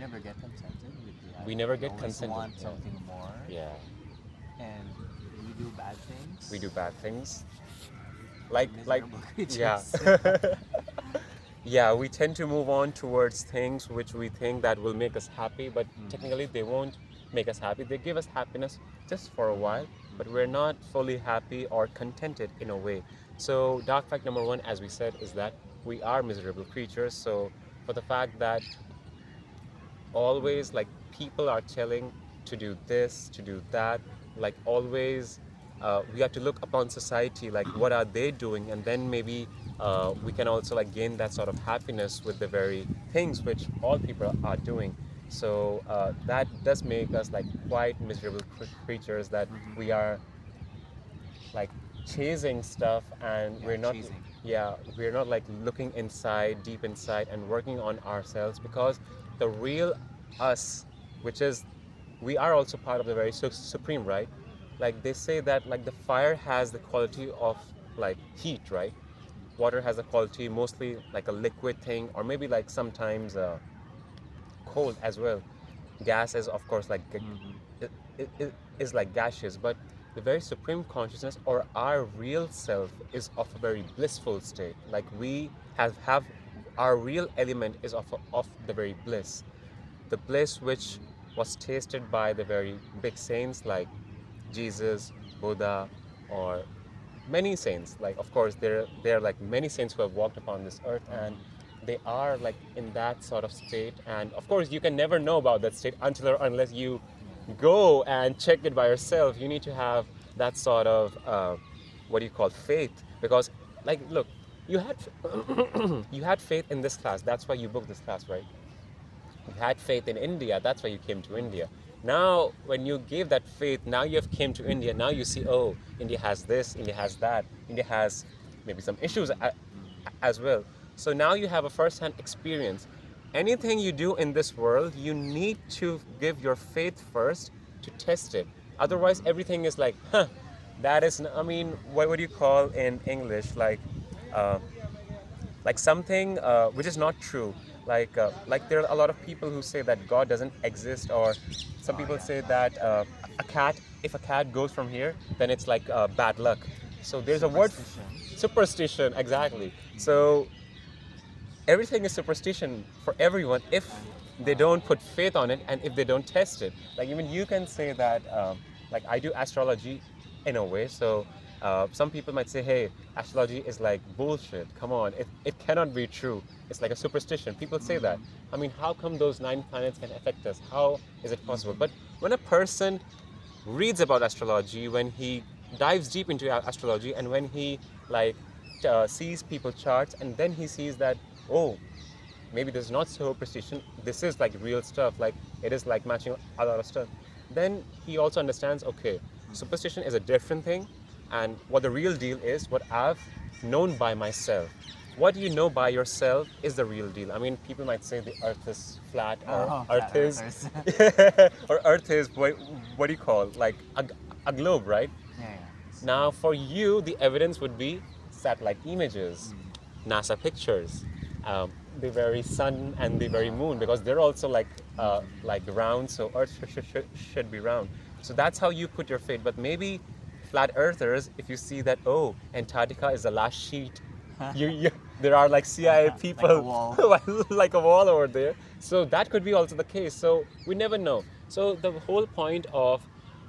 never get contented with We life. never We get always consented. want something more, Yeah, and we do bad we do things. bad things. We're Like, miserable yeah. creatures. Yeah, we tend to move on towards things which we think that will make us happy, but technically they won't make us happy. They give us happiness just for a while, but we're not fully happy or contented in a way. So dark fact number one, as we said, is that we are miserable creatures. So for the fact that always like people are telling to do this, to do that, like always we have to look upon society, like what are they doing, and then maybe we can also like gain that sort of happiness with the very things which all people are doing. So that does make us like quite miserable creatures, that we are like chasing stuff, and Yeah, we're not, chasing. yeah, we're not like looking inside, deep inside, and working on ourselves, because the real us, which is, we are also part of the very supreme, right? Like they say that like the fire has the quality of like heat, right? Water has a quality mostly like a liquid thing, or maybe like sometimes cold as well. Gas is of course like it is like gaseous, but the very supreme consciousness or our real self is of a very blissful state. Like we have our real element is of the very bliss, the bliss which was tasted by the very big saints like Jesus, Buddha, or many saints. Like of course there are like many saints who have walked upon this earth, and they are like in that sort of state. And of course you can never know about that state until or unless you go and check it by yourself. You need to have that sort of what do you call faith, because like look, you had you had faith in this class, that's why you booked this class, right? You had faith in India, that's why you came to India. Now when you gave that faith, now you have came to India, now you see, oh, India has this, India has that, India has maybe some issues as well. So now you have a first-hand experience. Anything you do in this world, you need to give your faith first to test it. Otherwise everything is like, huh, that is I mean, what would you call in English, uh, like something which is not true. Like there are a lot of people who say that God doesn't exist, or some Oh people yeah. say that a cat, if a cat goes from here, then it's like bad luck. So there's a word, Superstition. superstition, exactly. So everything is superstition for everyone if And they don't put faith on it and if they don't test it. Like even you can say that, like I do astrology in a way. So some people might say, hey, astrology is like bullshit. Come on, it cannot be true. It's like a superstition. People say that. I mean, how come those 9 planets can affect us? How is it possible? But when a person reads about astrology, when he dives deep into astrology, and when he like sees people charts, and then he sees that, oh, maybe this is not superstition, this is like real stuff, like it is like matching a lot of stuff, then he also understands, okay, superstition is a different thing, and what the real deal is, what I've known by myself. What you know by yourself is the real deal. I mean, people might say the earth is flat, or oh, flat earth is earthers. or earth is what do you call, like a globe, right? Yeah, yeah. Now, for you, the evidence would be satellite images, NASA pictures, the very sun and the very moon, because they're also like round, so Earth should be round. So that's how you put your faith. But maybe flat earthers, if you see that, oh, Antarctica is the last sheet, you there are like CIA Like a people wall. like a wall over there. So that could be also the case. So we never know. So the whole point of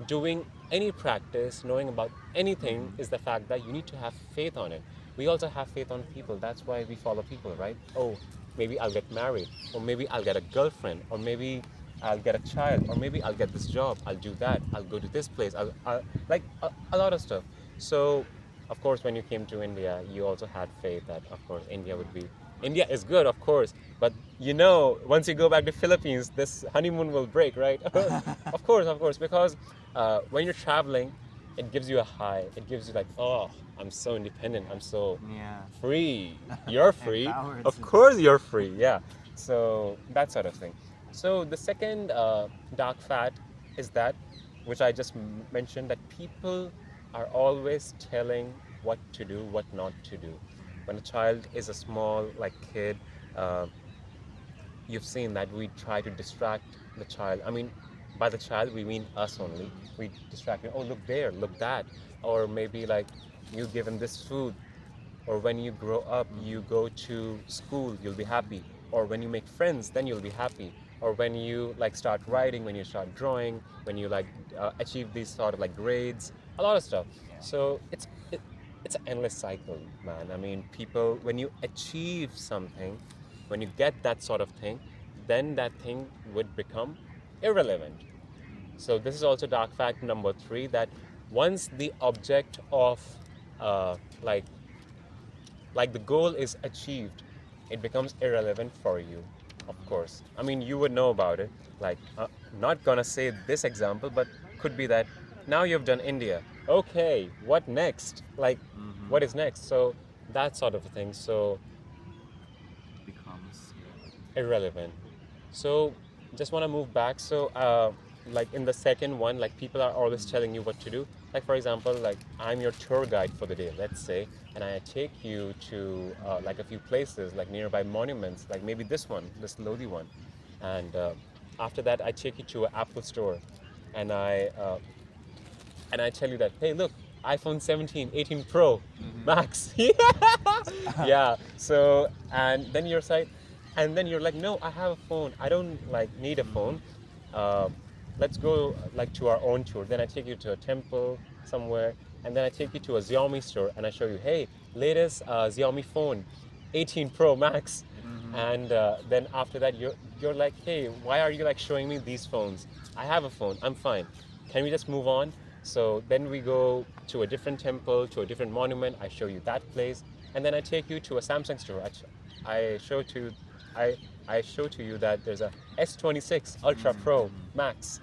doing any practice, knowing about anything, is the fact that you need to have faith on it. We also have faith on people. That's why we follow people, right? Oh, maybe I'll get married, or maybe I'll get a girlfriend, or maybe I'll get a child, or maybe I'll get this job, I'll do that, I'll go to this place, I'll like a lot of stuff. So of course, when you came to India, you also had faith that, of course, India is good, of course, but you know, once you go back to Philippines, this honeymoon will break, right? Of course, because when you're traveling, it gives you a high. It gives you like, oh, I'm so independent. I'm so Yeah. free. You're free. Empowered. Of course, you're free. Yeah. So that sort of thing. So the second dark fact is that, which I just mentioned, that people are always telling what to do, what not to do. When a child is a small like kid, uh, you've seen that we try to distract the child. I mean, by the child we mean us only. We distract him. Oh, look there, look that, or maybe like you give him this food, or when you grow up, you go to school, you'll be happy, or when you make friends, then you'll be happy, or when you like start writing, when you start drawing, when you like achieve these sort of like grades, a lot of stuff. Yeah. So it's an endless cycle, man. I mean, people, when you achieve something, when you get that sort of thing, then that thing would become irrelevant. So this is also dark fact number three, that once the object of uh, like like the goal is achieved, it becomes irrelevant for you. Of course, I mean, you would know about it. Like, not gonna say this example, but could be that now you've done India. Okay, what next? Like, Mm-hmm. what is next? So that sort of a thing. So Becomes irrelevant. So just want to move back. So like in the second one, like people are always telling you what to do. Like for example, like I'm your tour guide for the day, let's say, and I take you to like a few places, like nearby monuments, like maybe this one, this Lodi one, and after that I take you to an Apple store, and I tell you that, hey, look, iPhone 17, 18 Pro Max. Yeah. So, and then you're like, no, I have a phone. I don't like need a phone. Uh, let's go like to our own tour. Then I take you to a temple somewhere, and then I take you to a Xiaomi store, and I show you, hey, latest Xiaomi phone, 18 Pro Max. And then after that, you're like, hey, why are you like showing me these phones? I have a phone. I'm fine. Can we just move on? So then we go to a different temple, to a different monument. I show you that place, and then I take you to a Samsung store. I show to, I I show to you that there's a S26 Ultra Pro Max.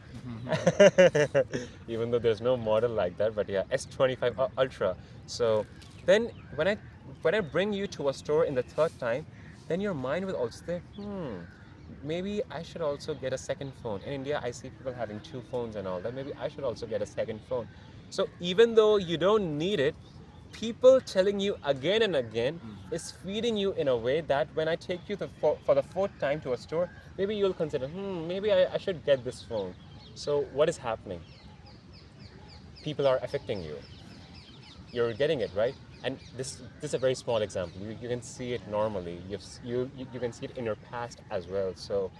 Even though there's no model like that, but yeah, S25 Ultra. So then when I bring you to a store in the third time, then your mind will also say, maybe I should also get a second phone. In India, I see people having two phones and all that. Maybe I should also get a second phone. So even though you don't need it, people telling you again and again is feeding you in a way that when I take you for the fourth time to a store, maybe you'll consider, maybe I should get this phone. So what is happening? People are affecting you. You're getting it, right? And this is a very small example. You can see it normally. You can see it in your past as well. So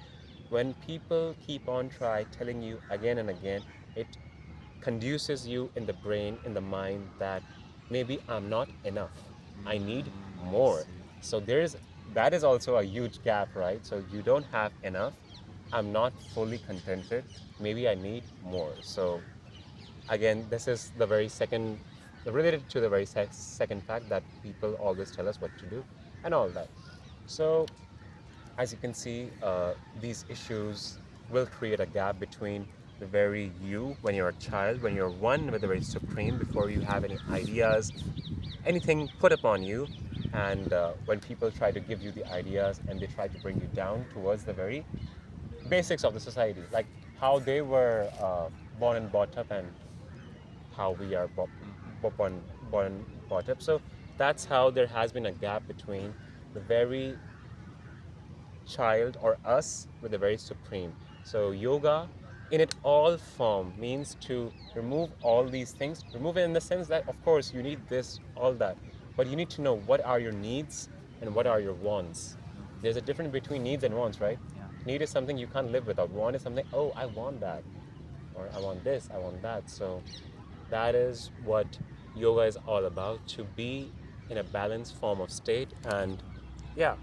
when people keep on telling you again and again, it conduces you in the brain, in the mind, that maybe I'm not enough. I need I more. see. So that is also a huge gap, right? So you don't have enough. I'm not fully contented. Maybe I need more. So again, this is the very second, related to the very second fact, that people always tell us what to do and all that. So as you can see, these issues will create a gap between the very you when you're a child, when you're one with the very supreme, before you have any ideas, anything put upon you, and when people try to give you the ideas and they try to bring you down towards the very basics of the society, like how they were born and brought up, and how we are born, born brought up. So that's how there has been a gap between the very child or us with the very supreme. So yoga in it all form means to remove all these things. Remove it in the sense that of course you need this, all that, but you need to know what are your needs and what are your wants. There's a difference between needs and wants, right? Yeah. Need is something you can't live without. Want is something, oh, I want that, or I want this, I want that. So that is what yoga is all about, to be in a balanced form of state. And yeah,